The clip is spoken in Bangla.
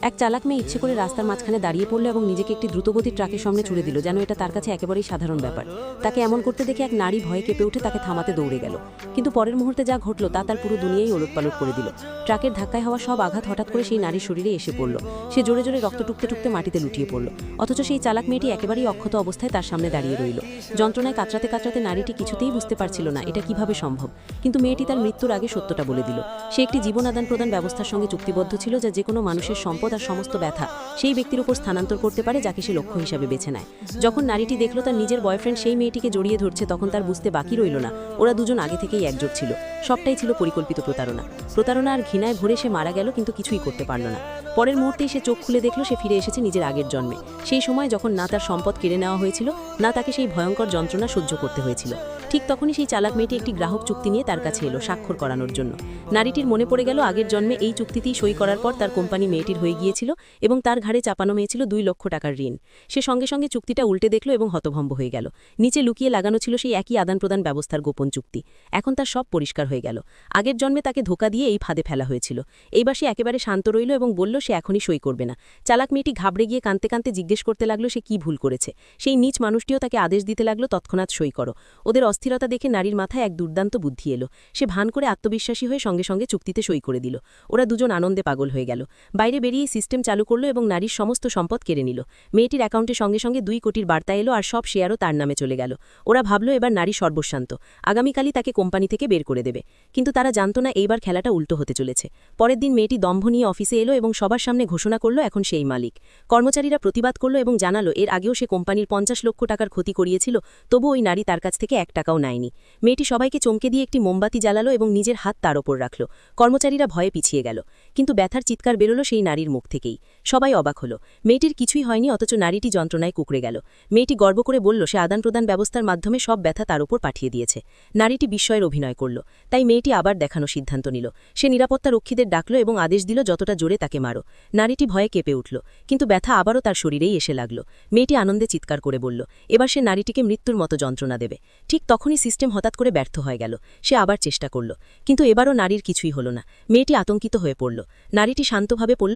এক চালাক মেয়ে ইচ্ছে করে রাস্তার মাঝখানে দাঁড়িয়ে পড়ল এবং নিজেকে একটি দ্রুতগতির ট্রাকের সামনে ছুড়ে দিল, যেন এটা তার কাছে একেবারেই সাধারণ ব্যাপার। তাকে এমন করতে দেখে এক নারী ভয়ে কেঁপে উঠে তাকে থামাতে দৌড়ে গেল, কিন্তু পরের মুহূর্তে যা ঘটল তা তার পুরো দুনিয়াই ওলটপালট করে দিল। ট্রাকের ধাক্কায় হওয়া সব আঘাত হঠাৎ করে সেই নারীর শরীরে এসে পড়ল। সে জোরে জোরে রক্ত টুকতে টুকতে মাটিতে লুটিয়ে পড়ল, অথচ সেই চালাক মেয়েটি একেবারেই অক্ষত অবস্থায় তার সামনে দাঁড়িয়ে রইল। যন্ত্রণায় কাতরাতে কাতরাতে নারীটি কিছুতেই বুঝতে পারছিল না এটা কিভাবে সম্ভব, কিন্তু মেয়েটি তার মৃত্যুর আগে সত্যটা বলে দিল। সে একটি জীবন আদান প্রদান ব্যবস্থার সঙ্গে চুক্তিবদ্ধ ছিল, যা যে কোনো মানুষের সম্পদ আর সমস্ত ব্যথা সেই ব্যক্তির উপর স্থানান্তর করতে পারে যাকে সে লক্ষ্য হিসাবে বেছে নেয়। যখন নারীটি দেখল তার নিজের বয়ফ্রেন্ড সেই মেয়েটিকে জড়িয়ে ধরছে, তখন তার বুঝতে বাকি রইল না ওরা দুজন আগে থেকেই একজোট ছিল। সবটাই ছিল পরিকল্পিত প্রতারণা আর ঘৃণায় ভরে সে মারা গেল, কিন্তু কিছুই করতে পারল না। পরের মুহূর্তেই সে চোখ খুলে দেখল সে ফিরে এসেছে নিজের আগের জন্মে, সেই সময় যখন না তার সম্পদ কেড়ে নেওয়া হয়েছিল, না তাকে সেই ভয়ঙ্কর যন্ত্রণা সহ্য করতে হয়েছিল। ঠিক তখনই সেই চালাক মেয়েটি একটি গ্রাহক চুক্তি নিয়ে তার কাছে এলো স্বাক্ষর করানোর জন্য। নারীটির মনে পড়ে গেল আগের জন্মে এই চুক্তিতেই সই করার পর তার কোম্পানি মেয়েটির হয়ে গিয়েছিল এবং তার ঘাড়ে চাপানো হয়েছিল 2 লক্ষ টাকার ঋণ। সে সঙ্গে সঙ্গে চুক্তিটা উল্টে দেখল এবং হতভম্ব হয়ে গেল। নিচে লুকিয়ে লাগানো ছিল সেই একই আদান প্রদান ব্যবস্থার গোপন চুক্তি। এখন তার সব পরিষ্কার হয়ে গেল। আগের জন্মে তাকে ধোঁকা দিয়ে এই ফাঁদে ফেলা হয়েছিল। এইবার সে একেবারে শান্ত রইল এবং বলল সে এখনই সই করবে না। চালাক মেয়েটি ঘাবড়ে গিয়ে কাঁদতে কাঁদতে জিজ্ঞেস করতে লাগলো সে কি ভুল করেছে। সেই নীচ মানুষটিও তাকে আদেশ দিতে লাগলো তৎক্ষণাৎ সই করো। ওদের অস্থিরতা দেখে নারীর মাথায় এক দুর্দান্ত বুদ্ধি এলো। সে ভান করে আত্মবিশ্বাসী হয়ে সঙ্গে সঙ্গে চুক্তিতে সই করে দিল। ওরা দুজন আনন্দে পাগল হয়ে গেল। বাইরে বেরিয়ে সিস্টেম চালু করলো এবং নারীর সমস্ত সম্পদ কেড়ে নিল। মেয়েটির অ্যাকাউন্টে সঙ্গে সঙ্গে 2 কোটির বার্তা এলো আর সব শেয়ারও তার নামে চলে গেল। ওরা ভাবল এবার নারী সর্বশান্ত, আগামীকালই তাকে কোম্পানি থেকে বের করে দেবে। কিন্তু তারা জানত না এইবার খেলাটা উল্টো হতে চলেছে। পরের দিন মেয়েটি দম্ভ নিয়ে অফিসে এলো এবং সবার সামনে ঘোষণা করল এখন সেই মালিক। কর্মচারীরা প্রতিবাদ করল এবং জানালো এর আগেও সে কোম্পানির 50 লক্ষ টাকার ক্ষতি করিয়েছিল, তবু ওই নারী তার কাছ থেকে 1 টাকাও নেয়নি। মেয়েটি সবাইকে চমকে দিয়ে একটি মোমবাতি জ্বালালো এবং নিজের হাত তার ওপর রাখল। কর্মচারীরা ভয়ে পিছিয়ে গেল, কিন্তু ব্যথার চিৎকার বেরোলো সেই নারীর মুখ থেকেই। সবাই অবাক হলো। মেয়েটির কিছুই হয়নি, অথচ নারীটি যন্ত্রণায় কুঁকড়ে গেল। মেয়েটি গর্ব করে বলল সে আদান প্রদান ব্যবস্থার মাধ্যমে সব ব্যথা তার উপর পাঠিয়ে দিয়েছে। নারীটি বিস্ময়ের অভিনয় করল। তাই মেয়েটি আবার দেখানো সিদ্ধান্ত নিল। সে নিরাপত্তা রক্ষীদের ডাকল এবং আদেশ দিল যতটা জোরে তাকে মারো। নারীটি ভয়ে কেঁপে উঠল, কিন্তু ব্যথা আবারও তার শরীরেই এসে লাগল। মেয়েটি আনন্দে চিৎকার করে বলল এবার সে নারীটিকে মৃত্যুর মতো যন্ত্রণা দেবে। ঠিক তখনই সিস্টেম হঠাৎ করে ব্যর্থ হয়ে গেল। সে আবার চেষ্টা করল, কিন্তু এবারও নারীর কিছুই হলো না। মেয়েটি আতঙ্কিত হয়ে পড়ল। নারীটি শান্তভাবে বলল